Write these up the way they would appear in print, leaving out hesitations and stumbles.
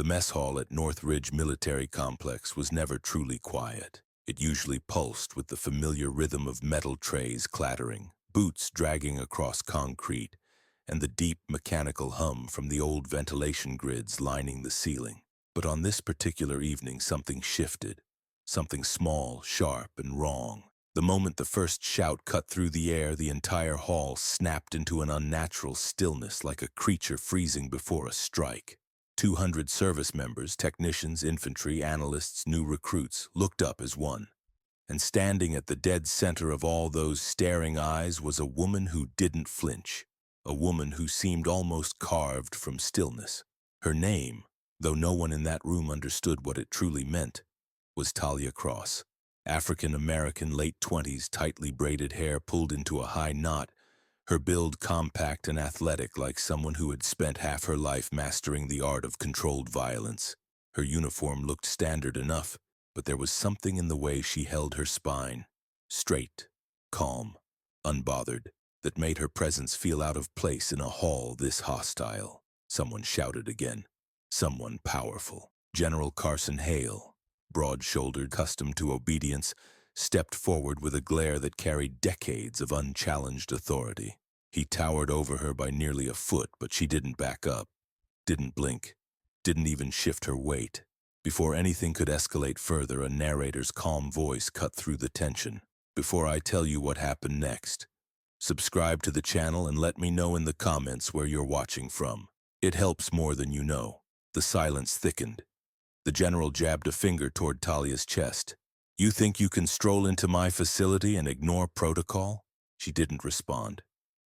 The mess hall at North Ridge Military Complex was never truly quiet. It usually pulsed with the familiar rhythm of metal trays clattering, boots dragging across concrete, and the deep mechanical hum from the old ventilation grids lining the ceiling. But on this particular evening, something shifted. Something small, sharp, and wrong. The moment the first shout cut through the air, the entire hall snapped into an unnatural stillness like a creature freezing before a strike. 200 service members, technicians, infantry, analysts, new recruits, looked up as one. And standing at the dead center of all those staring eyes was a woman who didn't flinch. A woman who seemed almost carved from stillness. Her name, though no one in that room understood what it truly meant, was Talia Cross. African-American, late 20s, tightly braided hair pulled into a high knot, her build compact and athletic like someone who had spent half her life mastering the art of controlled violence. Her uniform looked standard enough, but there was something in the way she held her spine, straight, calm, unbothered, that made her presence feel out of place in a hall this hostile. Someone shouted again. Someone powerful. General Carson Hale, broad-shouldered, accustomed to obedience, stepped forward with a glare that carried decades of unchallenged authority. He towered over her by nearly a foot, but she didn't back up, didn't blink, didn't even shift her weight. Before anything could escalate further, a narrator's calm voice cut through the tension. Before I tell you what happened next, subscribe to the channel and let me know in the comments where you're watching from. It helps more than you know. The silence thickened. The general jabbed a finger toward Talia's chest. You think you can stroll into my facility and ignore protocol? She didn't respond.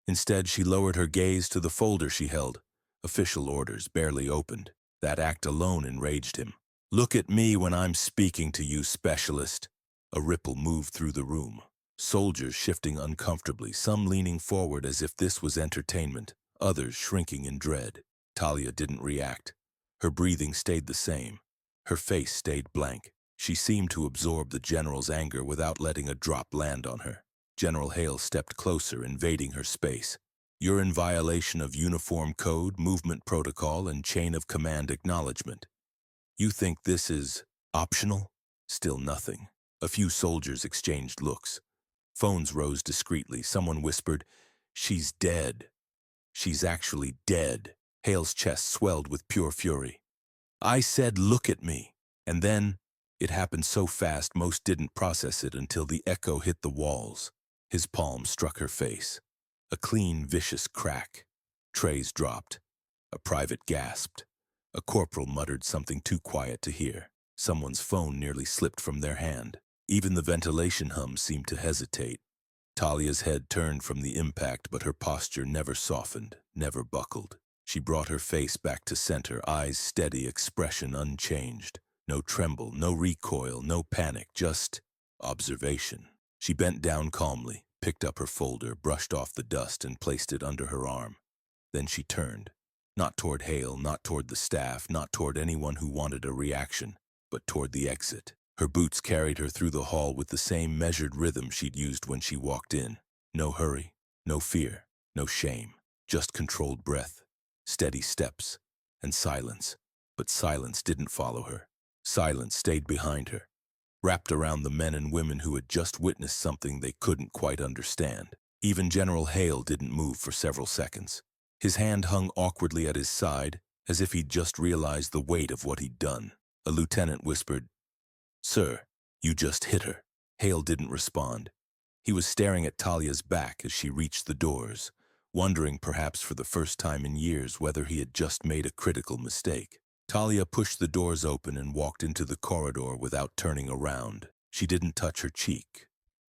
Instead, she lowered her gaze to the folder she held. Official orders barely opened. That act alone enraged him. Look at me when I'm speaking to you, specialist. A ripple moved through the room. Soldiers shifting uncomfortably, some leaning forward as if this was entertainment, others shrinking in dread. Talia didn't react. Her breathing stayed the same. Her face stayed blank. She seemed to absorb the general's anger without letting a drop land on her. General Hale stepped closer, invading her space. You're in violation of uniform code, movement protocol, and chain of command acknowledgement. You think this is optional? Still nothing. A few soldiers exchanged looks. Phones rose discreetly. Someone whispered, "She's dead." She's actually dead. Hale's chest swelled with pure fury. I said, look at me. And then, it happened so fast most didn't process it until the echo hit the walls. His palm struck her face. A clean, vicious crack. Trays dropped. A private gasped. A corporal muttered something too quiet to hear. Someone's phone nearly slipped from their hand. Even the ventilation hum seemed to hesitate. Talia's head turned from the impact, but her posture never softened, never buckled. She brought her face back to center, eyes steady, expression unchanged. No tremble, no recoil, no panic, just observation. She bent down calmly, picked up her folder, brushed off the dust, and placed it under her arm. Then she turned. Not toward Hale, not toward the staff, not toward anyone who wanted a reaction, but toward the exit. Her boots carried her through the hall with the same measured rhythm she'd used when she walked in. No hurry, no fear, no shame, just controlled breath, steady steps, and silence. But silence didn't follow her. Silence stayed behind her, wrapped around the men and women who had just witnessed something they couldn't quite understand. Even General Hale didn't move for several seconds. His hand hung awkwardly at his side, as if he'd just realized the weight of what he'd done. A lieutenant whispered, "Sir, you just hit her." Hale didn't respond. He was staring at Talia's back as she reached the doors, wondering perhaps for the first time in years whether he had just made a critical mistake. Talia pushed the doors open and walked into the corridor without turning around. She didn't touch her cheek.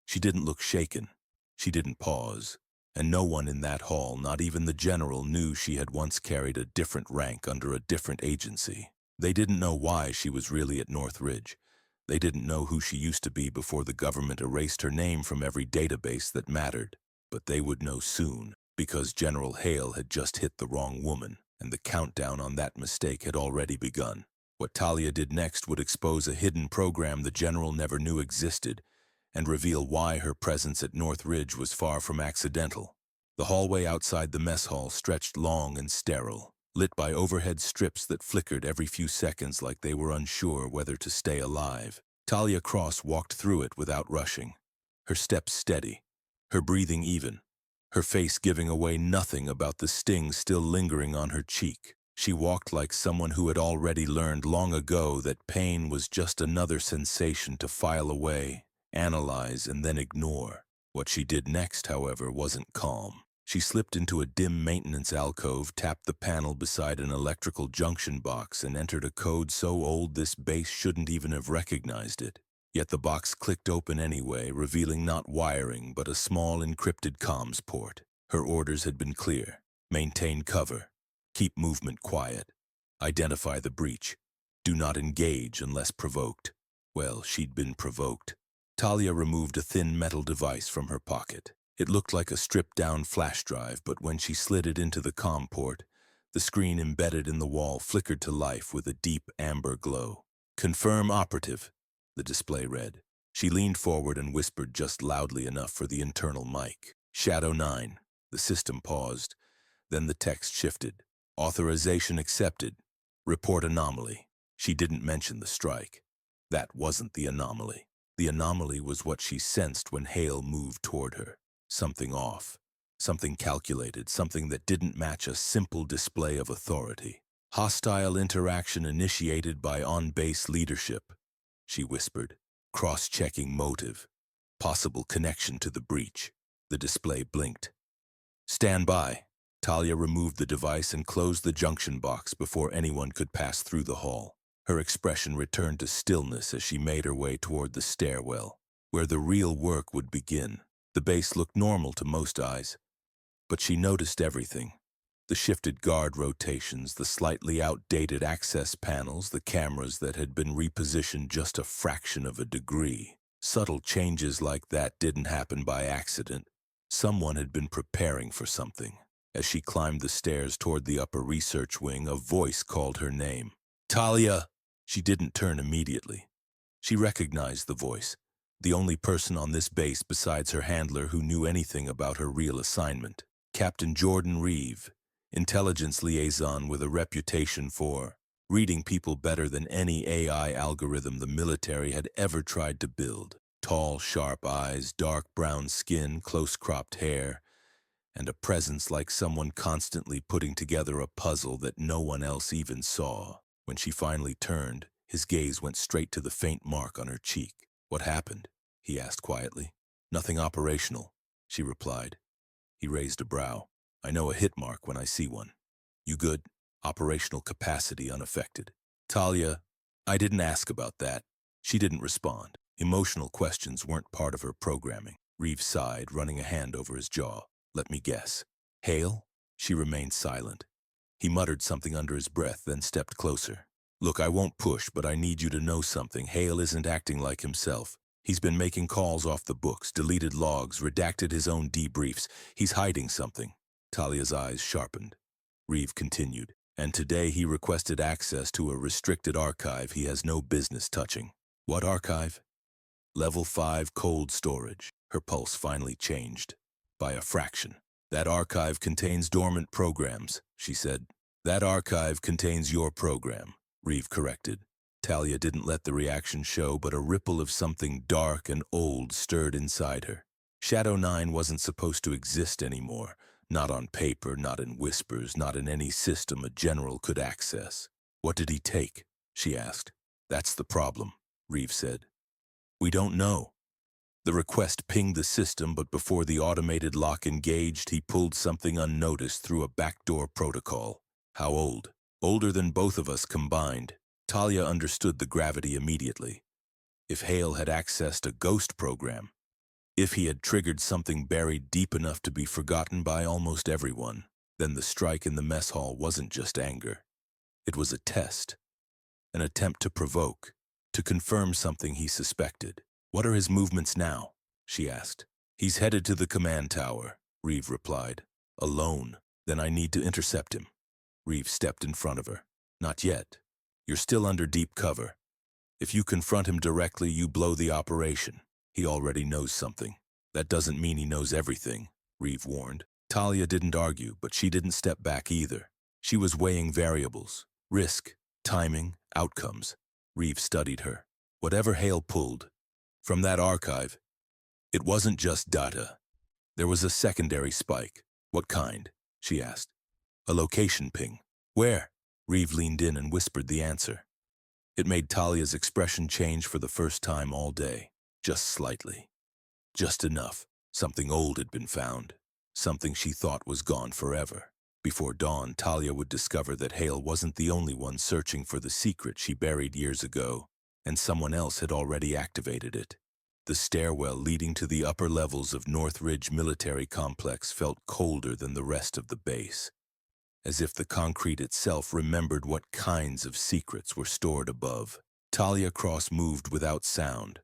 She didn't look shaken. She didn't pause. And no one in that hall, not even the general, knew she had once carried a different rank under a different agency. They didn't know why she was really at North Ridge. They didn't know who she used to be before the government erased her name from every database that mattered. But they would know soon, because General Hale had just hit the wrong woman, and the countdown on that mistake had already begun. What Talia did next would expose a hidden program the general never knew existed, and reveal why her presence at North Ridge was far from accidental. The hallway outside the mess hall stretched long and sterile. lit by overhead strips that flickered every few seconds like they were unsure whether to stay alive. Talia Cross walked through it without rushing, her steps steady, her breathing even, her face giving away nothing about the sting still lingering on her cheek. She walked like someone who had already learned long ago that pain was just another sensation to file away, analyze, and then ignore. What she did next, however, wasn't calm. She slipped into a dim maintenance alcove, tapped the panel beside an electrical junction box, and entered a code so old this base shouldn't even have recognized it. Yet the box clicked open anyway, revealing not wiring but a small encrypted comms port. Her orders had been clear. Maintain cover. Keep movement quiet. Identify the breach. Do not engage unless provoked. Well, she'd been provoked. Talia removed a thin metal device from her pocket. It looked like a stripped-down flash drive, but when she slid it into the COM port, the screen embedded in the wall flickered to life with a deep amber glow. "Confirm operative," the display read. She leaned forward and whispered just loudly enough for the internal mic. "Shadow 9. The system paused. Then the text shifted. "Authorization accepted. Report anomaly." She didn't mention the strike. That wasn't the anomaly. The anomaly was what she sensed when Hale moved toward her. Something off. Something calculated. Something that didn't match a simple display of authority. "Hostile interaction initiated by on-base leadership," she whispered, cross-checking motive. Possible connection to the breach. The display blinked. "Stand by." Talia removed the device and closed the junction box before anyone could pass through the hall. Her expression returned to stillness as she made her way toward the stairwell, where the real work would begin. The base looked normal to most eyes, but she noticed everything. The shifted guard rotations, the slightly outdated access panels, the cameras that had been repositioned just a fraction of a degree. Subtle changes like that didn't happen by accident. Someone had been preparing for something. As she climbed the stairs toward the upper research wing, a voice called her name. "Talia!" She didn't turn immediately. She recognized the voice, the only person on this base besides her handler who knew anything about her real assignment. Captain Jordan Reeve, intelligence liaison with a reputation for reading people better than any AI algorithm the military had ever tried to build. Tall, sharp eyes, dark brown skin, close-cropped hair, and a presence like someone constantly putting together a puzzle that no one else even saw. When she finally turned, his gaze went straight to the faint mark on her cheek. "What happened?" he asked quietly. "Nothing operational," she replied. He raised a brow. "I know a hit mark when I see one. You good?" "Operational capacity unaffected." "Talia, I didn't ask about that." She didn't respond. Emotional questions weren't part of her programming. Reeve sighed, running a hand over his jaw. "Let me guess. Hale?" She remained silent. He muttered something under his breath, then stepped closer. "Look, I won't push, but I need you to know something. Hale isn't acting like himself. He's been making calls off the books, deleted logs, redacted his own debriefs. He's hiding something." Talia's eyes sharpened. Reeve continued, "And today he requested access to a restricted archive he has no business touching." "What archive?" "Level 5 cold storage." Her pulse finally changed. By a fraction. "That archive contains dormant programs," she said. "That archive contains your program," Reeve corrected. Talia didn't let the reaction show, but a ripple of something dark and old stirred inside her. Shadow 9 wasn't supposed to exist anymore. Not on paper, not in whispers, not in any system a general could access. "What did he take?" she asked. "That's the problem," Reeve said. "We don't know. The request pinged the system, but before the automated lock engaged, he pulled something unnoticed through a backdoor protocol." "How old?" "Older than both of us combined." Talia understood the gravity immediately. If Hale had accessed a ghost program, if he had triggered something buried deep enough to be forgotten by almost everyone, then the strike in the mess hall wasn't just anger. It was a test, an attempt to provoke, to confirm something he suspected. "What are his movements now?" she asked. "He's headed to the command tower," Reeve replied. "Alone. Then I need to intercept him." Reeve stepped in front of her. "Not yet. You're still under deep cover. If you confront him directly, you blow the operation. He already knows something. That doesn't mean he knows everything," Reeve warned. Talia didn't argue, but she didn't step back either. She was weighing variables, risk, timing, outcomes. Reeve studied her. Whatever Hale pulled from that archive, it wasn't just data. There was a secondary spike. What kind? She asked. A location ping. Where? Reeve leaned in and whispered the answer. It made Talia's expression change for the first time all day. Just slightly. Just enough. Something old had been found. Something she thought was gone forever. Before dawn, Talia would discover that Hale wasn't the only one searching for the secret she buried years ago, and someone else had already activated it. The stairwell leading to the upper levels of Northridge Military Complex felt colder than the rest of the base, as if the concrete itself remembered what kinds of secrets were stored above. Talia Cross moved without sound,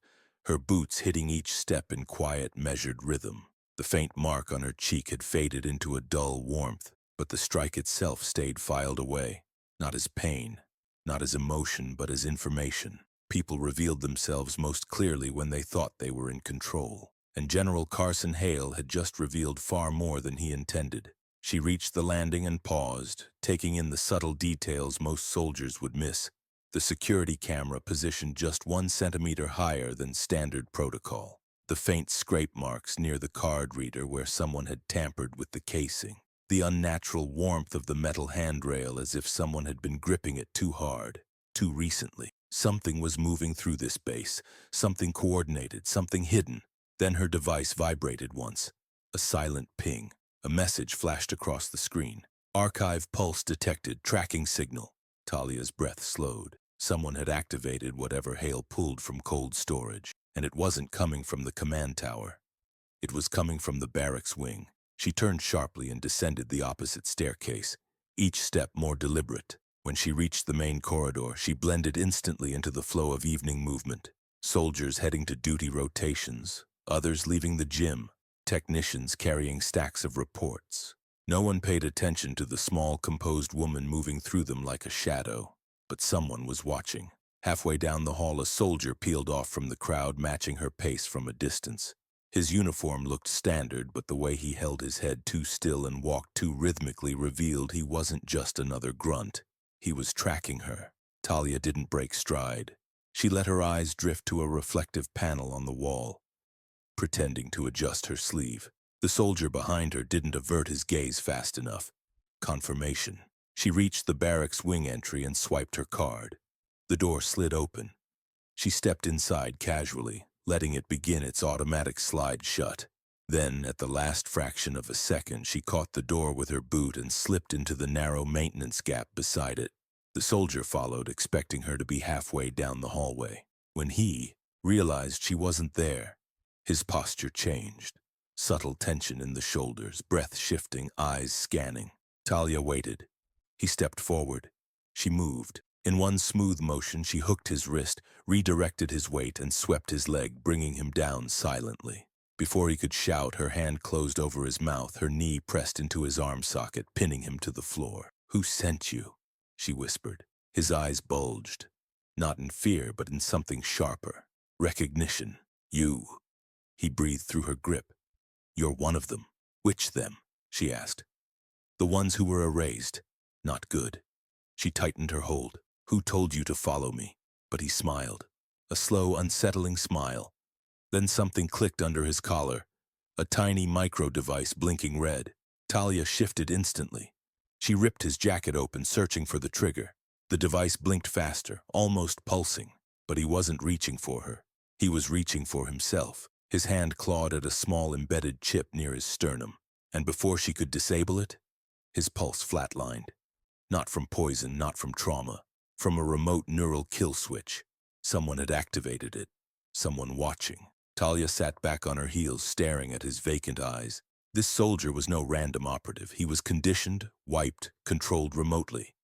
her boots hitting each step in quiet, measured rhythm. The faint mark on her cheek had faded into a dull warmth, but the strike itself stayed filed away, not as pain, not as emotion, but as information. People revealed themselves most clearly when they thought they were in control, and General Carson Hale had just revealed far more than he intended. She reached the landing and paused, taking in the subtle details most soldiers would miss. The security camera positioned just 1 centimeter higher than standard protocol. The faint scrape marks near the card reader where someone had tampered with the casing. The unnatural warmth of the metal handrail as if someone had been gripping it too hard, too recently. Something was moving through this base, something coordinated, something hidden. Then her device vibrated once. A silent ping. A message flashed across the screen. Archive pulse detected, tracking signal. Talia's breath slowed. Someone had activated whatever Hale pulled from cold storage, and it wasn't coming from the command tower. It was coming from the barracks wing. She turned sharply and descended the opposite staircase, each step more deliberate. When she reached the main corridor, she blended instantly into the flow of evening movement. Soldiers heading to duty rotations, others leaving the gym, technicians carrying stacks of reports. No one paid attention to the small, composed woman moving through them like a shadow, but someone was watching. Halfway down the hall, a soldier peeled off from the crowd, matching her pace from a distance. His uniform looked standard, but the way he held his head too still and walked too rhythmically revealed he wasn't just another grunt. He was tracking her. Talia didn't break stride. She let her eyes drift to a reflective panel on the wall, pretending to adjust her sleeve. The soldier behind her didn't avert his gaze fast enough. Confirmation. She reached the barracks wing entry and swiped her card. The door slid open. She stepped inside casually, letting it begin its automatic slide shut. Then, at the last fraction of a second, she caught the door with her boot and slipped into the narrow maintenance gap beside it. The soldier followed, expecting her to be halfway down the hallway. When he realized she wasn't there, his posture changed. Subtle tension in the shoulders, breath shifting, eyes scanning. Talia waited. He stepped forward. She moved. In one smooth motion, she hooked his wrist, redirected his weight, and swept his leg, bringing him down silently. Before he could shout, her hand closed over his mouth, her knee pressed into his arm socket, pinning him to the floor. "Who sent you?" she whispered. His eyes bulged, not in fear, but in something sharper. Recognition. "You." He breathed through her grip. "You're one of them." "Which them?" she asked. "The ones who were erased. Not good." She tightened her hold. "Who told you to follow me?" But he smiled. A slow, unsettling smile. Then something clicked under his collar. A tiny micro-device blinking red. Talia shifted instantly. She ripped his jacket open, searching for the trigger. The device blinked faster, almost pulsing. But he wasn't reaching for her. He was reaching for himself. His hand clawed at a small embedded chip near his sternum. And before she could disable it, his pulse flatlined. Not from poison, not from trauma. From a remote neural kill switch. Someone had activated it. Someone watching. Talia sat back on her heels, staring at his vacant eyes. This soldier was no random operative. He was conditioned, wiped, controlled remotely.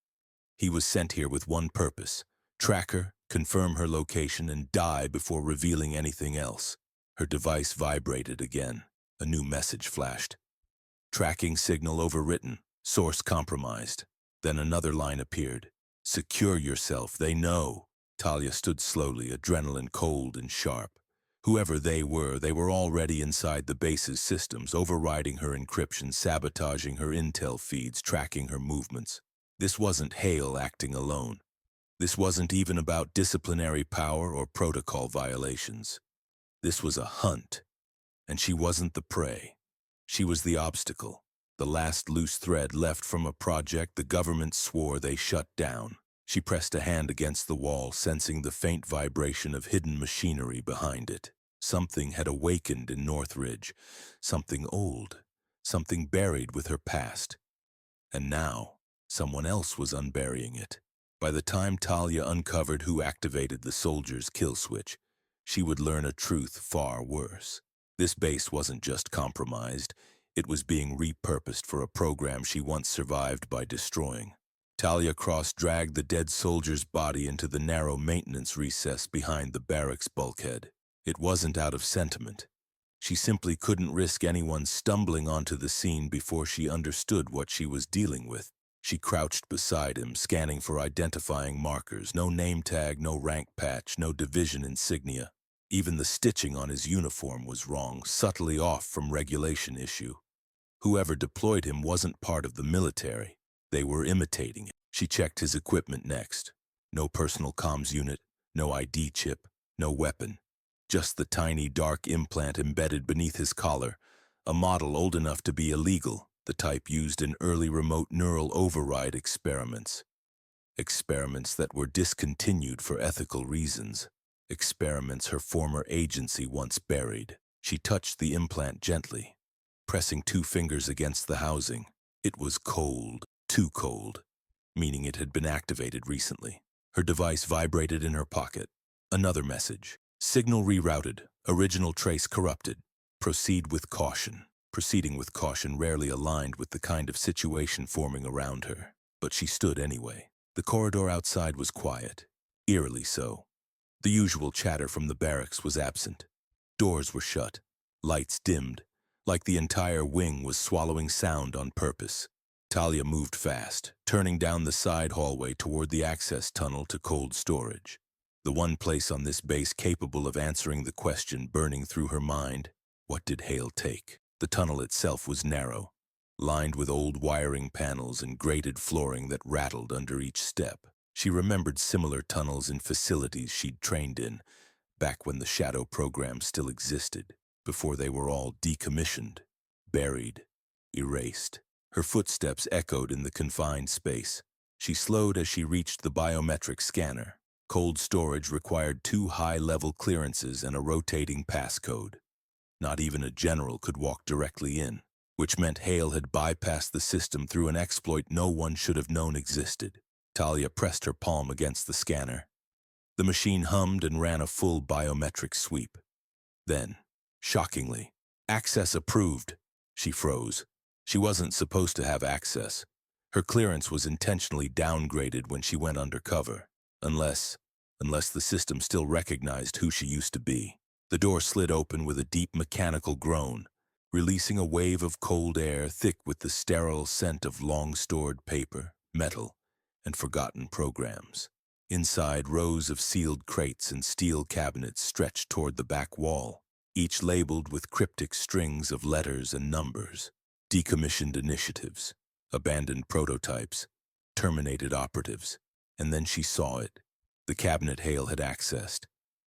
He was sent here with one purpose: track her, confirm her location, and die before revealing anything else. Her device vibrated again. A new message flashed. Tracking signal overwritten. Source compromised. Then another line appeared. "Secure yourself, they know." Talia stood slowly, adrenaline cold and sharp. Whoever they were already inside the base's systems, overriding her encryption, sabotaging her intel feeds, tracking her movements. This wasn't Hale acting alone. This wasn't even about disciplinary power or protocol violations. This was a hunt, and she wasn't the prey. She was the obstacle, the last loose thread left from a project the government swore they shut down. She pressed a hand against the wall, sensing the faint vibration of hidden machinery behind it. Something had awakened in Northridge, something old, something buried with her past. And now, someone else was unburying it. By the time Talia uncovered who activated the soldier's kill switch, she would learn a truth far worse. This base wasn't just compromised, it was being repurposed for a program she once survived by destroying. Talia Cross dragged the dead soldier's body into the narrow maintenance recess behind the barracks bulkhead. It wasn't out of sentiment. She simply couldn't risk anyone stumbling onto the scene before she understood what she was dealing with. She crouched beside him, scanning for identifying markers. No name tag, no rank patch, no division insignia. Even the stitching on his uniform was wrong, subtly off from regulation issue. Whoever deployed him wasn't part of the military. They were imitating it. She checked his equipment next. No personal comms unit, no ID chip, no weapon. Just the tiny dark implant embedded beneath his collar, a model old enough to be illegal, the type used in early remote neural override experiments. Experiments that were discontinued for ethical reasons. Experiments her former agency once buried. She touched the implant gently, pressing 2 fingers against the housing. It was cold, too cold, meaning it had been activated recently. Her device vibrated in her pocket. Another message. Signal rerouted. Original trace corrupted. Proceed with caution. Proceeding with caution rarely aligned with the kind of situation forming around her. But she stood anyway. The corridor outside was quiet, eerily so. The usual chatter from the barracks was absent. Doors were shut, lights dimmed, like the entire wing was swallowing sound on purpose. Talia moved fast, turning down the side hallway toward the access tunnel to cold storage. The one place on this base capable of answering the question burning through her mind, what did Hale take? The tunnel itself was narrow, lined with old wiring panels and grated flooring that rattled under each step. She remembered similar tunnels in facilities she'd trained in, back when the Shadow program still existed, before they were all decommissioned, buried, erased. Her footsteps echoed in the confined space. She slowed as she reached the biometric scanner. Cold storage required 2 high-level clearances and a rotating passcode. Not even a general could walk directly in, which meant Hale had bypassed the system through an exploit no one should have known existed. Talia pressed her palm against the scanner. The machine hummed and ran a full biometric sweep. Then, shockingly, access approved. She froze. She wasn't supposed to have access. Her clearance was intentionally downgraded when she went undercover. Unless the system still recognized who she used to be. The door slid open with a deep mechanical groan, releasing a wave of cold air thick with the sterile scent of long-stored paper, metal, and forgotten programs. Inside, rows of sealed crates and steel cabinets stretched toward the back wall, each labeled with cryptic strings of letters and numbers. Decommissioned initiatives, abandoned prototypes, terminated operatives. And then she saw it. The cabinet Hale had accessed.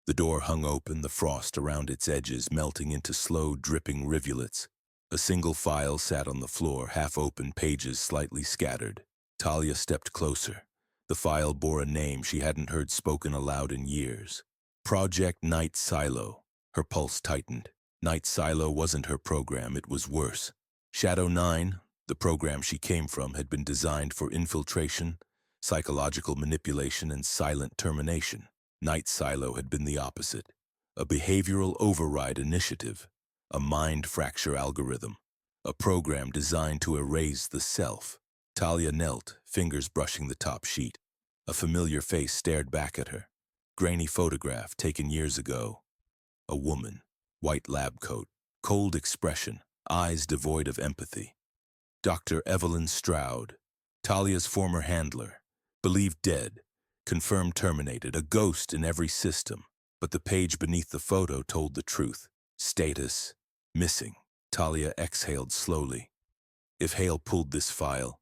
The door hung open, the frost around its edges melting into slow, dripping rivulets. A single file sat on the floor, half-open, pages slightly scattered. Talia stepped closer. The file bore a name she hadn't heard spoken aloud in years. Project Night Silo. Her pulse tightened. Night Silo wasn't her program, it was worse. Shadow 9, the program she came from, had been designed for infiltration, psychological manipulation, and silent termination. Night Silo had been the opposite. A behavioral override initiative. A mind fracture algorithm. A program designed to erase the self. Talia knelt, fingers brushing the top sheet. A familiar face stared back at her. Grainy photograph taken years ago. A woman. White lab coat. Cold expression. Eyes devoid of empathy. Dr. Evelyn Stroud. Talia's former handler. Believed dead. Confirmed terminated. A ghost in every system. But the page beneath the photo told the truth. Status. Missing. Talia exhaled slowly. If Hale pulled this file,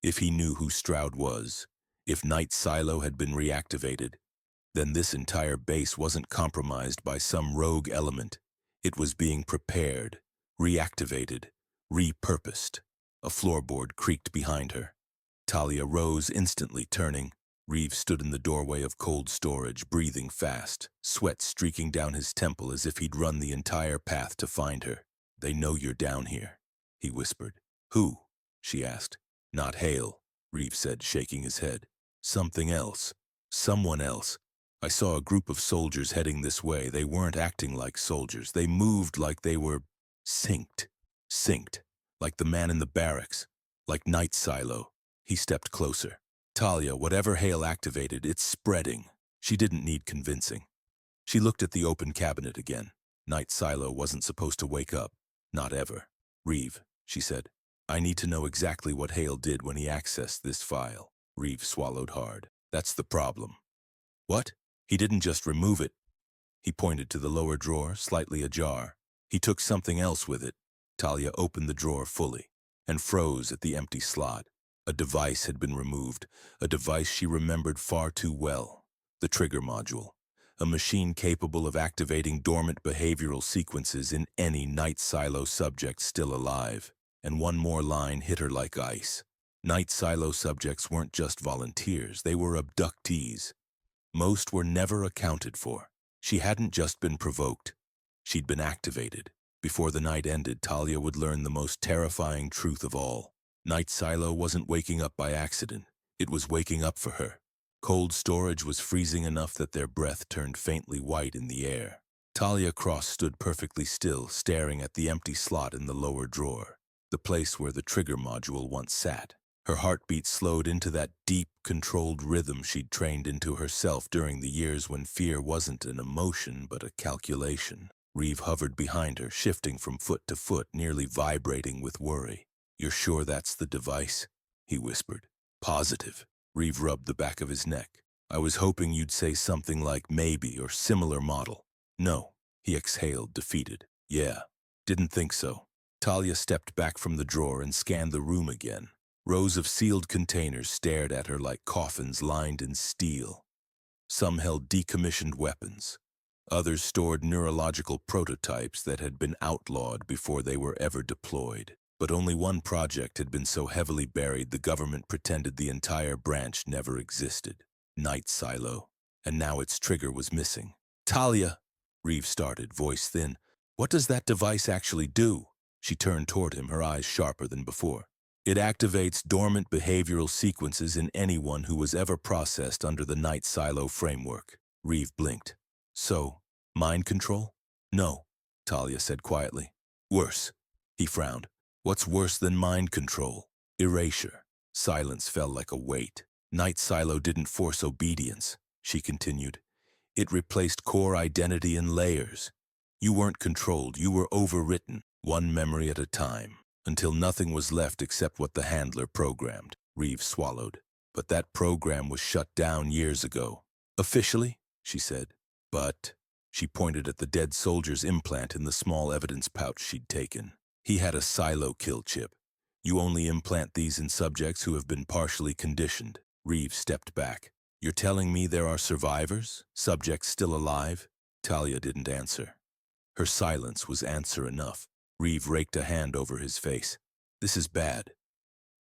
If he knew who Stroud was, if Night Silo had been reactivated, then this entire base wasn't compromised by some rogue element. It was being prepared, reactivated, repurposed. A floorboard creaked behind her. Talia rose, instantly turning. Reeves stood in the doorway of cold storage, breathing fast, sweat streaking down his temple as if he'd run the entire path to find her. "They know you're down here," he whispered. "Who?" she asked. "Not Hale," Reeves said, shaking his head. "Something else. Someone else. I saw a group of soldiers heading this way. They weren't acting like soldiers. They moved like they were synced. Synced. Like the man in the barracks. Like Night Silo." He stepped closer. "Talia, whatever Hale activated, it's spreading." She didn't need convincing. She looked at the open cabinet again. Night Silo wasn't supposed to wake up. Not ever. "Reeve," she said, "I need to know exactly what Hale did when he accessed this file." Reeve swallowed hard. "That's the problem." "What?" "He didn't just remove it." He pointed to the lower drawer, slightly ajar. "He took something else with it." Talia opened the drawer fully and froze at the empty slot. A device had been removed, a device she remembered far too well. The trigger module. A machine capable of activating dormant behavioral sequences in any Night Silo subject still alive. And one more line hit her like ice. Night Silo subjects weren't just volunteers, they were abductees. Most were never accounted for. She hadn't just been provoked. She'd been activated. Before the night ended, Talia would learn the most terrifying truth of all. Night Silo wasn't waking up by accident. It was waking up for her. Cold storage was freezing enough that their breath turned faintly white in the air. Talia Cross stood perfectly still, staring at the empty slot in the lower drawer, the place where the trigger module once sat. Her heartbeat slowed into that deep, controlled rhythm she'd trained into herself during the years when fear wasn't an emotion but a calculation. Reeve hovered behind her, shifting from foot to foot, nearly vibrating with worry. "You're sure that's the device?" he whispered. "Positive." Reeve rubbed the back of his neck. "I was hoping you'd say something like maybe or similar model." "No," he exhaled, defeated. "Yeah, didn't think so." Talia stepped back from the drawer and scanned the room again. Rows of sealed containers stared at her like coffins lined in steel. Some held decommissioned weapons. Others stored neurological prototypes that had been outlawed before they were ever deployed. But only one project had been so heavily buried the government pretended the entire branch never existed. Night Silo. And now its trigger was missing. "Talia," Reeve started, voice thin. "What does that device actually do?" She turned toward him, her eyes sharper than before. "It activates dormant behavioral sequences in anyone who was ever processed under the Night Silo framework." Reeve blinked. "So, mind control?" "No," Talia said quietly. "Worse." He frowned. "What's worse than mind control?" "Erasure." Silence fell like a weight. "Night Silo didn't force obedience," she continued. "It replaced core identity in layers. You weren't controlled, you were overwritten, one memory at a time, until nothing was left except what the handler programmed." Reeve swallowed. "But that program was shut down years ago." "Officially?" she said. "But," she pointed at the dead soldier's implant in the small evidence pouch she'd taken. "He had a silo kill chip. You only implant these in subjects who have been partially conditioned." Reeve stepped back. "You're telling me there are survivors? Subjects still alive?" Talia didn't answer. Her silence was answer enough. Reeve raked a hand over his face. "This is bad.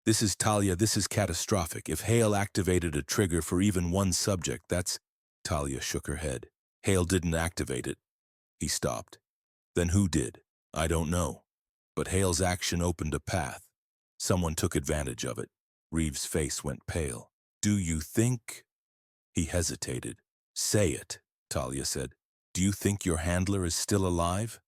This is Talia, this is catastrophic. If Hale activated a trigger for even one subject, that's..." Talia shook her head. "Hale didn't activate it." He stopped. "Then who did?" "I don't know. But Hale's action opened a path. Someone took advantage of it." Reeve's face went pale. "Do you think..." He hesitated. "Say it," Talia said. "Do you think your handler is still alive?"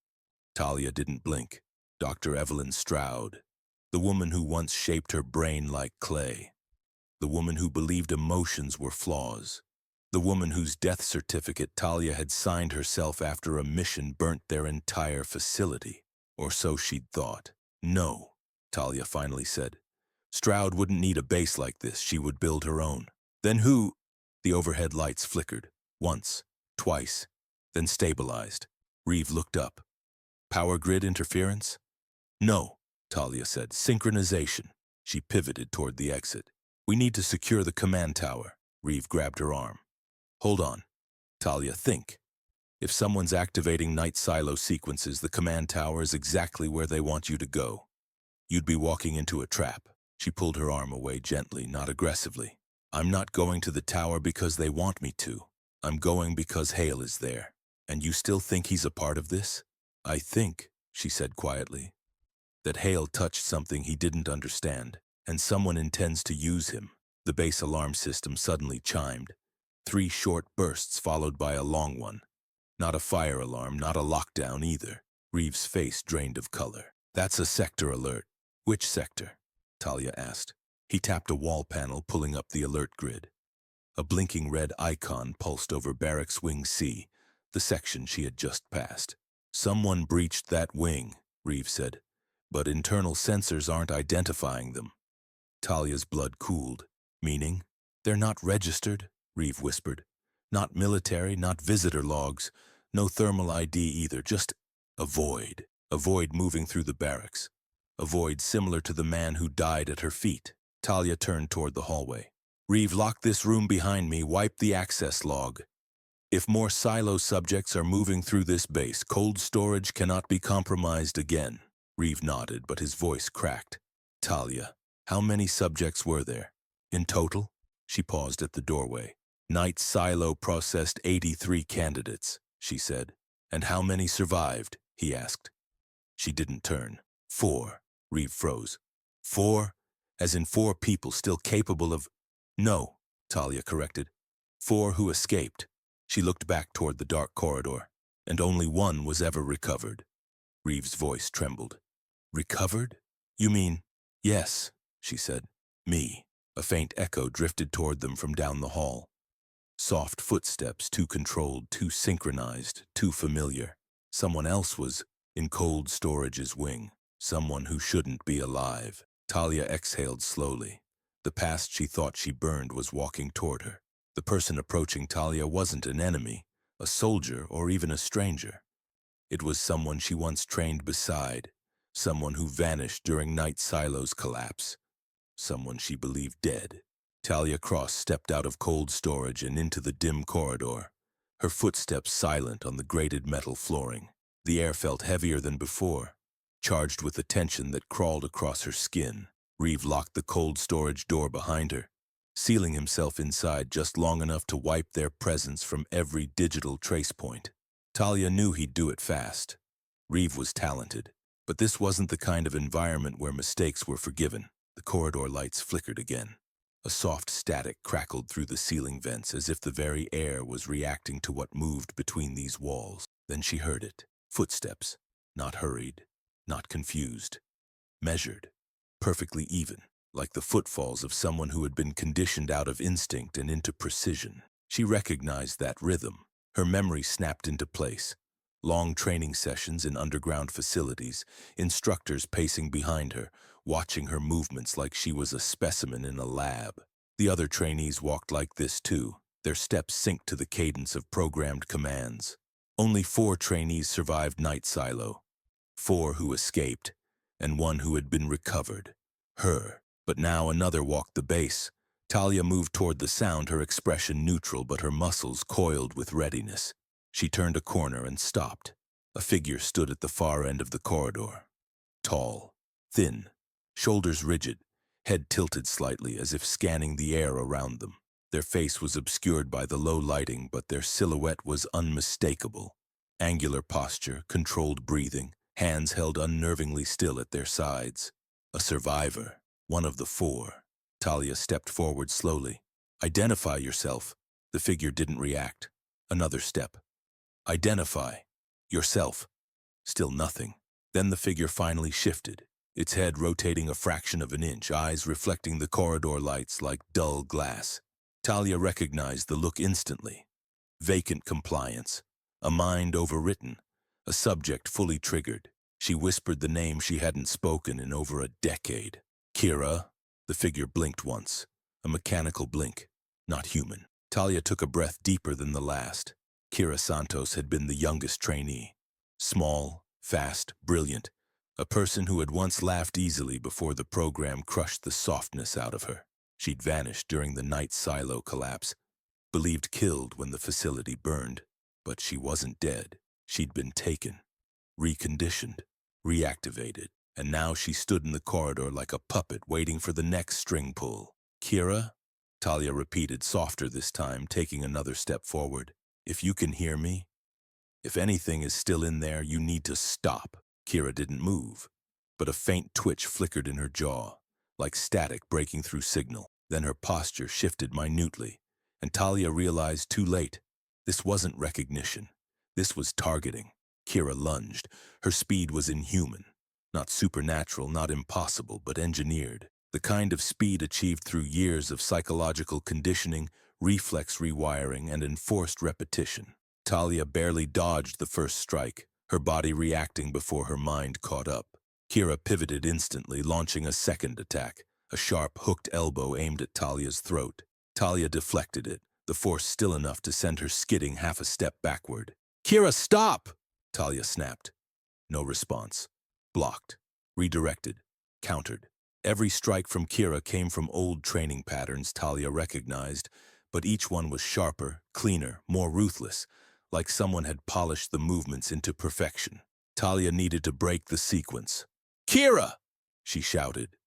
Talia didn't blink. Dr. Evelyn Stroud. The woman who once shaped her brain like clay. The woman who believed emotions were flaws. The woman whose death certificate Talia had signed herself after a mission burnt their entire facility. Or so she'd thought. "No," Talia finally said. "Stroud wouldn't need a base like this. She would build her own." "Then who..." The overhead lights flickered. Once. Twice. Then stabilized. Reeve looked up. "Power grid interference?" "No," Talia said. "Synchronization." She pivoted toward the exit. "We need to secure the command tower." Reeve grabbed her arm. "Hold on. Talia, think. If someone's activating night silo sequences, the command tower is exactly where they want you to go. You'd be walking into a trap." She pulled her arm away gently, not aggressively. "I'm not going to the tower because they want me to. I'm going because Hale is there. And you still think he's a part of this?" "I think," she said quietly, "that Hale touched something he didn't understand, and someone intends to use him." The base alarm system suddenly chimed. 3 short bursts followed by a long one. Not a fire alarm, not a lockdown either. Reeve's face drained of color. "That's a sector alert." "Which sector?" Talia asked. He tapped a wall panel, pulling up the alert grid. A blinking red icon pulsed over Barracks Wing C, the section she had just passed. "Someone breached that wing," Reeve said, "but internal sensors aren't identifying them." Talia's blood cooled. "Meaning? They're not registered?" Reeve whispered. "Not military, not visitor logs, no thermal ID either, just a void. A void moving through the barracks. A void similar to the man who died at her feet." Talia turned toward the hallway. "Reeve, lock this room behind me, wipe the access log. If more silo subjects are moving through this base, cold storage cannot be compromised again." Reeve nodded, but his voice cracked. "Talia, how many subjects were there? In total?" She paused at the doorway. "Night silo processed 83 candidates," she said. "And how many survived?" he asked. She didn't turn. 4. Reeve froze. 4? As in 4 people still capable of... "No," Talia corrected. 4 who escaped." She looked back toward the dark corridor. "And only 1 was ever recovered." Reeve's voice trembled. "Recovered? You mean..." "Yes," she said. "Me." A faint echo drifted toward them from down the hall. Soft footsteps, too controlled, too synchronized, too familiar. Someone else was in cold storage's wing. Someone who shouldn't be alive. Talia exhaled slowly. The past she thought she burned was walking toward her. The person approaching Talia wasn't an enemy, a soldier, or even a stranger. It was someone she once trained beside, someone who vanished during Night Silo's collapse, someone she believed dead. Talia Cross stepped out of cold storage and into the dim corridor, her footsteps silent on the grated metal flooring. The air felt heavier than before, charged with a tension that crawled across her skin. Reeve locked the cold storage door behind her, sealing himself inside just long enough to wipe their presence from every digital trace point. Talia knew he'd do it fast. Reeve was talented, but this wasn't the kind of environment where mistakes were forgiven. The corridor lights flickered again. A soft static crackled through the ceiling vents as if the very air was reacting to what moved between these walls. Then she heard it. Footsteps, not hurried, not confused, measured, perfectly even, like the footfalls of someone who had been conditioned out of instinct and into precision. She recognized that rhythm. Her memory snapped into place. Long training sessions in underground facilities, instructors pacing behind her, watching her movements like she was a specimen in a lab. The other trainees walked like this too, their steps synced to the cadence of programmed commands. Only 4 trainees survived Night Silo. 4 who escaped, and 1 who had been recovered. Her. But now another walked the base. Talia moved toward the sound, her expression neutral but her muscles coiled with readiness. She turned a corner and stopped. A figure stood at the far end of the corridor. Tall, thin, shoulders rigid, head tilted slightly as if scanning the air around them. Their face was obscured by the low lighting, but their silhouette was unmistakable. Angular posture, controlled breathing, hands held unnervingly still at their sides. A survivor, one of the 4. Talia stepped forward slowly. "Identify yourself." The figure didn't react. Another step. "Identify yourself." Still nothing. Then the figure finally shifted, its head rotating a fraction of an inch, eyes reflecting the corridor lights like dull glass. Talia recognized the look instantly. Vacant compliance, a mind overwritten, a subject fully triggered. She whispered the name she hadn't spoken in over a decade. "Kira." The figure blinked once, a mechanical blink, not human. Talia took a breath deeper than the last. Kira Santos had been the youngest trainee. Small, fast, brilliant, A person who had once laughed easily before the program crushed the softness out of her. She'd vanished during the night silo collapse, believed killed when the facility burned. But she wasn't dead. She'd been taken, reconditioned, reactivated, and now she stood in the corridor like a puppet waiting for the next string pull. "Kira?" Talia repeated, softer this time, taking another step forward. "If you can hear me, if anything is still in there, you need to stop." Kira didn't move, but a faint twitch flickered in her jaw, like static breaking through signal. Then her posture shifted minutely, and Talia realized too late. This wasn't recognition. This was targeting. Kira lunged. Her speed was inhuman. Not supernatural, not impossible, but engineered. The kind of speed achieved through years of psychological conditioning, reflex rewiring, and enforced repetition. Talia barely dodged the first strike, her body reacting before her mind caught up. Kira pivoted instantly, launching a second attack, a sharp, hooked elbow aimed at Talia's throat. Talia deflected it, the force still enough to send her skidding half a step backward. "Kira, stop!" Talia snapped. No response. Blocked. Redirected. Countered. Every strike from Kira came from old training patterns Talia recognized, but each one was sharper, cleaner, more ruthless, like someone had polished the movements into perfection. Talia needed to break the sequence. "Kira!" she shouted.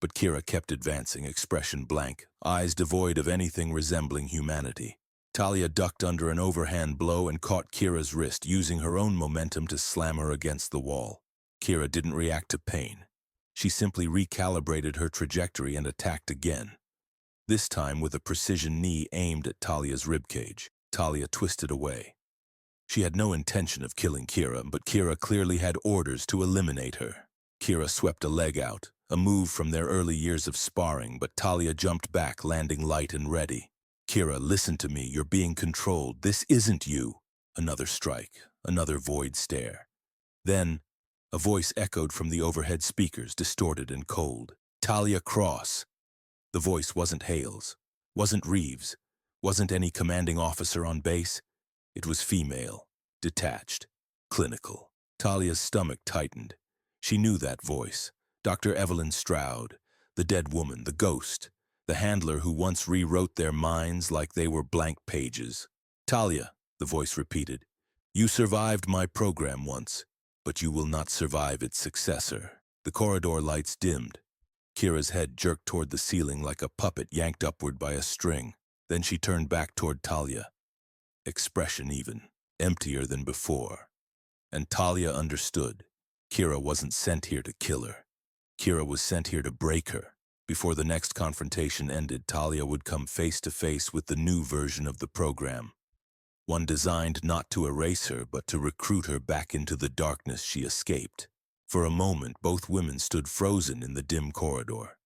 But Kira kept advancing, expression blank, eyes devoid of anything resembling humanity. Talia ducked under an overhand blow and caught Kira's wrist, using her own momentum to slam her against the wall. Kira didn't react to pain. She simply recalibrated her trajectory and attacked again. This time with a precision knee aimed at Talia's ribcage. Talia twisted away. She had no intention of killing Kira, but Kira clearly had orders to eliminate her. Kira swept a leg out, a move from their early years of sparring, but Talia jumped back, landing light and ready. "Kira, listen to me. You're being controlled. This isn't you." Another strike, another void stare. Then, a voice echoed from the overhead speakers, distorted and cold. "Talia Cross." The voice wasn't Hales, wasn't Reeves, wasn't any commanding officer on base. It was female, detached, clinical. Talia's stomach tightened. She knew that voice. Dr. Evelyn Stroud, the dead woman, the ghost, the handler who once rewrote their minds like they were blank pages. "Talia," the voice repeated, "you survived my program once, but you will not survive its successor." The corridor lights dimmed. Kira's head jerked toward the ceiling like a puppet yanked upward by a string. Then she turned back toward Talia. Expression even, emptier than before. And Talia understood. Kira wasn't sent here to kill her. Kira was sent here to break her. Before the next confrontation ended, Talia would come face to face with the new version of the program. One designed not to erase her, but to recruit her back into the darkness she escaped. For a moment, both women stood frozen in the dim corridor.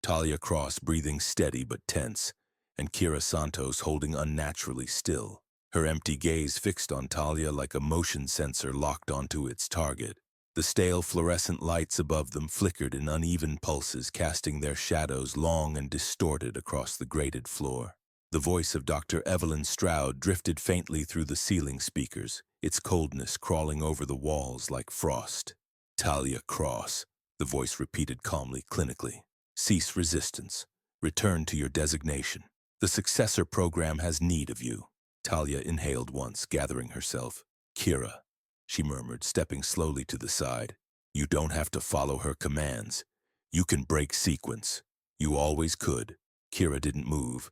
Talia Cross breathing steady but tense, and Kira Santos holding unnaturally still, her empty gaze fixed on Talia like a motion sensor locked onto its target. The stale fluorescent lights above them flickered in uneven pulses, casting their shadows long and distorted across the grated floor. The voice of Dr. Evelyn Stroud drifted faintly through the ceiling speakers, its coldness crawling over the walls like frost. "Talia Cross," the voice repeated calmly, clinically. "Cease resistance. Return to your designation. The successor program has need of you." Talia inhaled once, gathering herself. "Kira," she murmured, stepping slowly to the side. "You don't have to follow her commands. You can break sequence. You always could." Kira didn't move,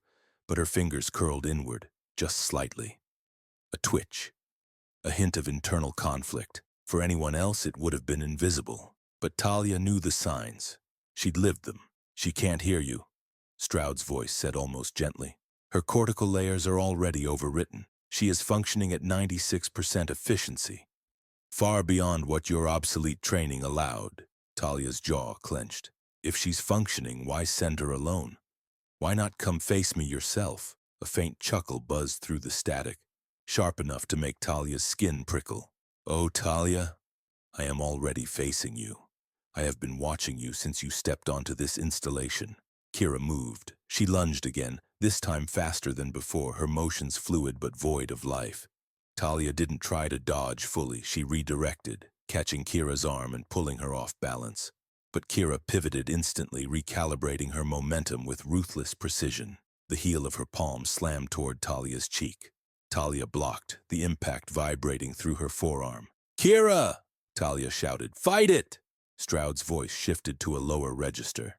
but her fingers curled inward, just slightly. A twitch. A hint of internal conflict. For anyone else, it would have been invisible. But Talia knew the signs. She'd lived them. "She can't hear you," Stroud's voice said almost gently. "Her cortical layers are already overwritten. She is functioning at 96% efficiency. Far beyond what your obsolete training allowed." Talia's jaw clenched. "If she's functioning, why send her alone? Why not come face me yourself?" A faint chuckle buzzed through the static, sharp enough to make Talia's skin prickle. "Oh, Talia, I am already facing you. I have been watching you since you stepped onto this installation." Kira moved. She lunged again, this time faster than before, her motions fluid but void of life. Talia didn't try to dodge fully. She redirected, catching Kira's arm and pulling her off balance. But Kira pivoted instantly, recalibrating her momentum with ruthless precision. The heel of her palm slammed toward Talia's cheek. Talia blocked, the impact vibrating through her forearm. "Kira!" Talia shouted. "Fight it!" Stroud's voice shifted to a lower register.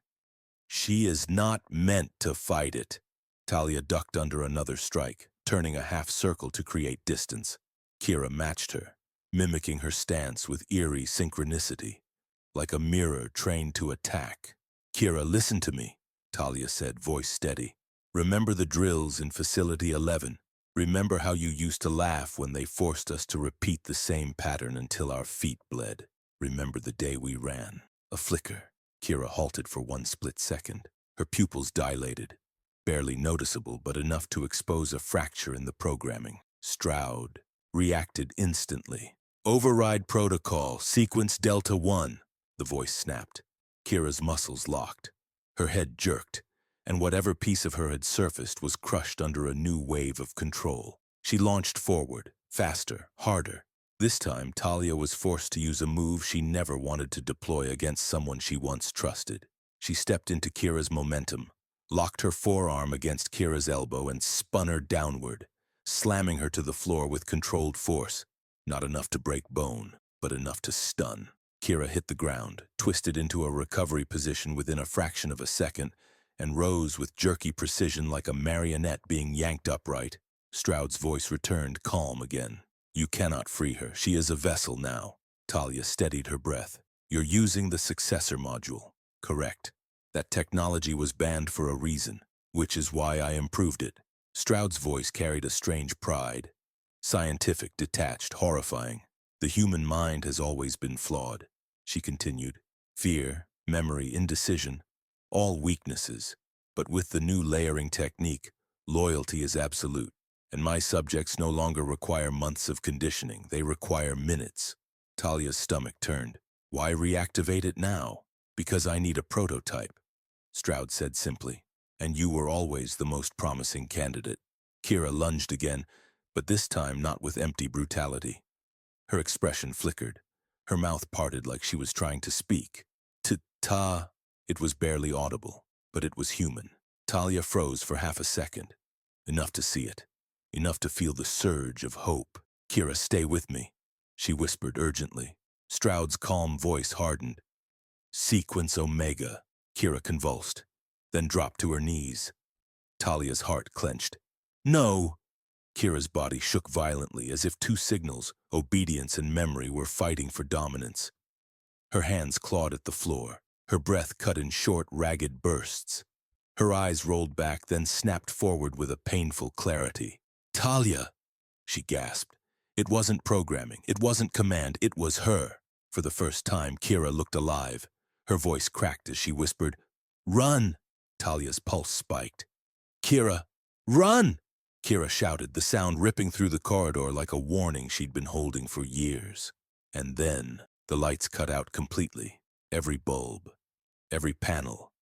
"She is not meant to fight it." Talia ducked under another strike, turning a half circle to create distance. Kira matched her, mimicking her stance with eerie synchronicity, like a mirror trained to attack. "Kira, listen to me," Talia said, voice steady. "Remember the drills in Facility 11. Remember how you used to laugh when they forced us to repeat the same pattern until our feet bled. Remember the day we ran." A flicker. Kira halted for one split second. Her pupils dilated, barely noticeable but enough to expose a fracture in the programming. Stroud reacted instantly. "Override protocol, sequence Delta 1, the voice snapped. Kira's muscles locked. Her head jerked, and whatever piece of her had surfaced was crushed under a new wave of control. She launched forward, faster, harder. This time, Talia was forced to use a move she never wanted to deploy against someone she once trusted. She stepped into Kira's momentum, locked her forearm against Kira's elbow, and spun her downward, slamming her to the floor with controlled force. Not enough to break bone, but enough to stun. Kira hit the ground, twisted into a recovery position within a fraction of a second, and rose with jerky precision like a marionette being yanked upright. Stroud's voice returned, calm again. "You cannot free her. She is a vessel now." Talia steadied her breath. "You're using the successor module." "Correct. That technology was banned for a reason, which is why I improved it." Stroud's voice carried a strange pride. Scientific, detached, horrifying. "The human mind has always been flawed," she continued. "Fear, memory, indecision, all weaknesses. But with the new layering technique, loyalty is absolute. And my subjects no longer require months of conditioning. They require minutes." Talia's stomach turned. "Why reactivate it now?" "Because I need a prototype," Stroud said simply. "And you were always the most promising candidate." Kira lunged again, but this time not with empty brutality. Her expression flickered. Her mouth parted like she was trying to speak. "Ta." It was barely audible, but it was human. Talia froze for half a second. Enough to see it. Enough to feel the surge of hope. "Kira, stay with me," she whispered urgently. Stroud's calm voice hardened. "Sequence Omega." Kira convulsed, then dropped to her knees. Talia's heart clenched. "No!" Kira's body shook violently, as if two signals, obedience and memory, were fighting for dominance. Her hands clawed at the floor, her breath cut in short, ragged bursts. Her eyes rolled back, then snapped forward with a painful clarity. "Talia!" she gasped. It wasn't programming, it wasn't command, it was her. For the first time, Kira looked alive. Her voice cracked as she whispered, "Run!" Talia's pulse spiked. "Kira, run!" Kira shouted, the sound ripping through the corridor like a warning she'd been holding for years. And then the lights cut out completely. Every bulb, every panel,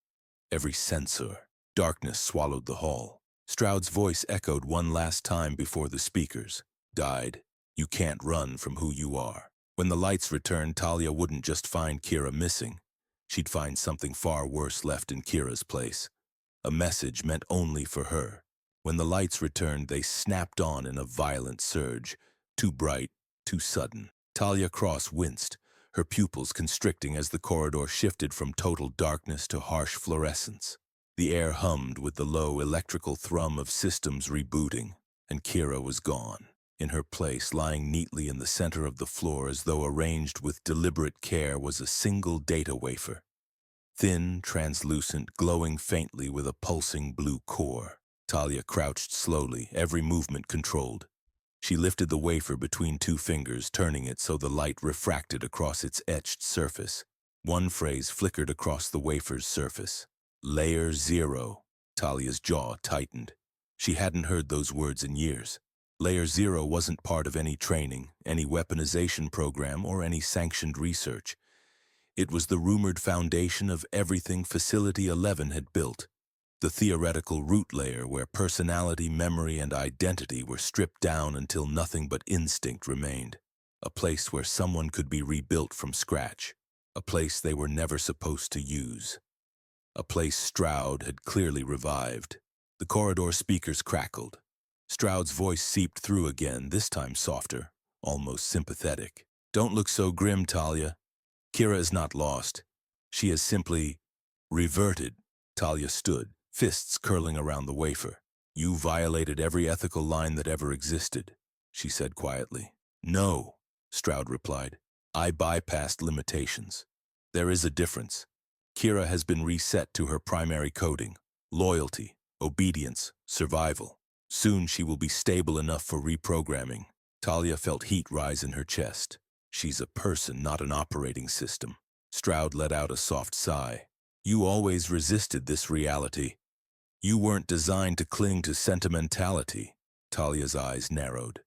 every sensor. Darkness swallowed the hall. Stroud's voice echoed one last time before the speakers died. "You can't run from who you are." When the lights returned, Talia wouldn't just find Kira missing. She'd find something far worse left in Kira's place. A message meant only for her. When the lights returned, they snapped on in a violent surge. Too bright, too sudden. Talia Cross winced, her pupils constricting as the corridor shifted from total darkness to harsh fluorescence. The air hummed with the low electrical thrum of systems rebooting, and Kira was gone. In her place, lying neatly in the center of the floor as though arranged with deliberate care, was a single data wafer. Thin, translucent, glowing faintly with a pulsing blue core. Talia crouched slowly, every movement controlled. She lifted the wafer between two fingers, turning it so the light refracted across its etched surface. One phrase flickered across the wafer's surface. "Layer 0. Talia's jaw tightened. She hadn't heard those words in years. Layer 0 wasn't part of any training, any weaponization program, or any sanctioned research. It was the rumored foundation of everything Facility 11 had built. The theoretical root layer where personality, memory, and identity were stripped down until nothing but instinct remained. a place where someone could be rebuilt from scratch, a place they were never supposed to use, a place Stroud had clearly revived. The corridor speakers crackled. Stroud's voice seeped through again, this time softer, almost sympathetic. Don't look so grim, Talia. Kira is not lost. She has simply reverted. Talia stood, fists curling around the wafer. You violated every ethical line that ever existed, she said quietly. No, Stroud replied. I bypassed limitations. There is a difference. Kira has been reset to her primary coding: loyalty, obedience, survival. Soon she will be stable enough for reprogramming. Talia felt heat rise in her chest. She's a person, not an operating system. Stroud let out a soft sigh. You always resisted this reality. You weren't designed to cling to sentimentality. Talia's eyes narrowed.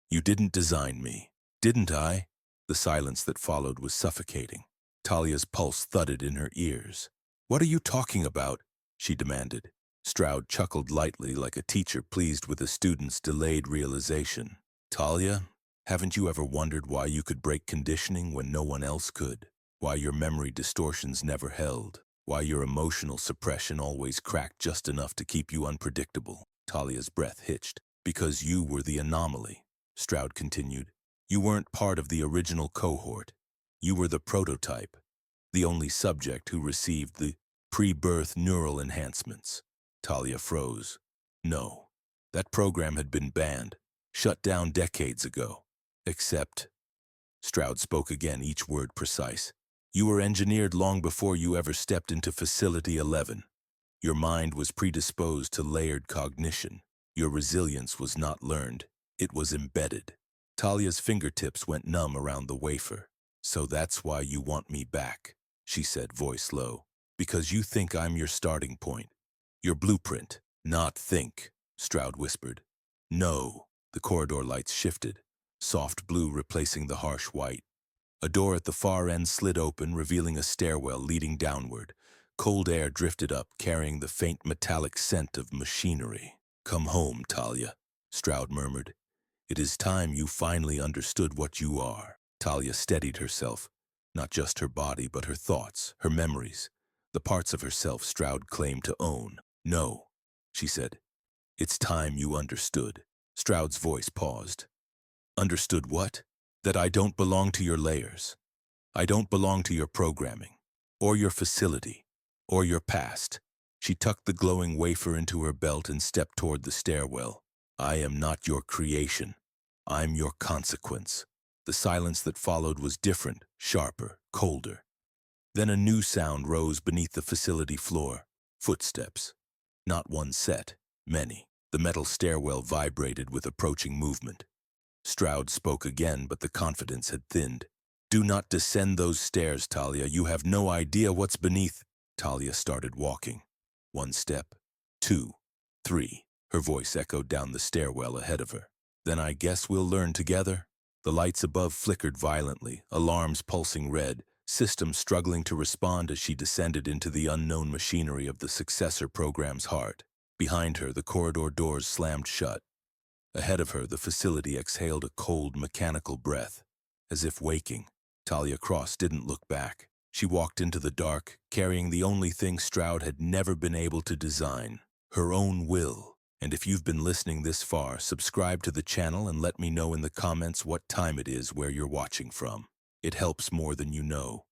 You didn't design me, didn't I? The silence that followed was suffocating. Talia's pulse thudded in her ears. What are you talking about? She demanded. Stroud chuckled lightly, like a teacher pleased with a student's delayed realization. Talia, haven't you ever wondered why you could break conditioning when no one else could? Why your memory distortions never held? Why your emotional suppression always cracked just enough to keep you unpredictable? Talia's breath hitched. Because you were the anomaly, Stroud continued. You weren't part of the original cohort. You were the prototype, the only subject who received the pre-birth neural enhancements. Talia froze. No, that program had been banned, shut down decades ago. Except, Stroud spoke again, each word precise. You were engineered long before you ever stepped into Facility 11. Your mind was predisposed to layered cognition. Your resilience was not learned, it was embedded. Talia's fingertips went numb around the wafer. So that's why you want me back, she said, voice low. Because you think I'm your starting point. Your blueprint. Not think, Stroud whispered. No. The corridor lights shifted, soft blue replacing the harsh white. A door at the far end slid open, revealing a stairwell leading downward. Cold air drifted up, carrying the faint metallic scent of machinery. Come home, Talia, Stroud murmured. It is time you finally understood what you are. Talia steadied herself, not just her body, but her thoughts, her memories, the parts of herself Stroud claimed to own. No, she said. It's time you understood. Stroud's voice paused. Understood what? That I don't belong to your layers. I don't belong to your programming, or your facility, or your past. She tucked the glowing wafer into her belt and stepped toward the stairwell. I am not your creation. I'm your consequence. The silence that followed was different, sharper, colder. Then a new sound rose beneath the facility floor. Footsteps. Not one set, many. The metal stairwell vibrated with approaching movement. Stroud spoke again, but the confidence had thinned. Do not descend those stairs, Talia. You have no idea what's beneath. Talia started walking. 1 step, 2, 3. Her voice echoed down the stairwell ahead of her. Then I guess we'll learn together. The lights above flickered violently, alarms pulsing red, systems struggling to respond as she descended into the unknown machinery of the successor program's heart. Behind her, the corridor doors slammed shut. Ahead of her, the facility exhaled a cold, mechanical breath. As if waking, Talia Cross didn't look back. She walked into the dark, carrying the only thing Stroud had never been able to design, her own will. And if you've been listening this far, subscribe to the channel and let me know in the comments what time it is where you're watching from. It helps more than you know.